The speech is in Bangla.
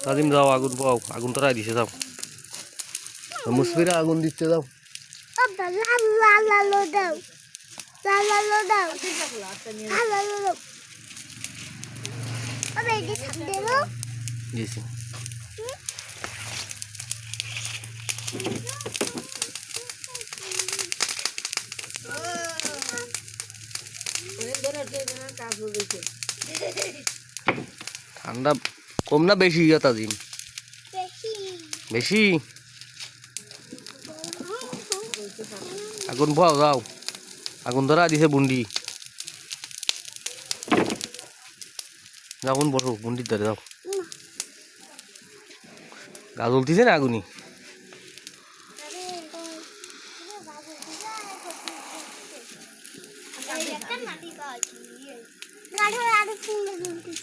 তাজিম যাও আগুন পাও আগুন তো রাই দিছে যাও মুসফিরা আগুন দিচ্ছে যাও দিছি ঠান্ডা কম না বেশি তাজিম বেশি আগুন পাও যাও আগুন ধরা দিছে বুন্ডি আগুন বসো বুন্ডির ধারে যাও গা জ্বলতিছে না আগুনি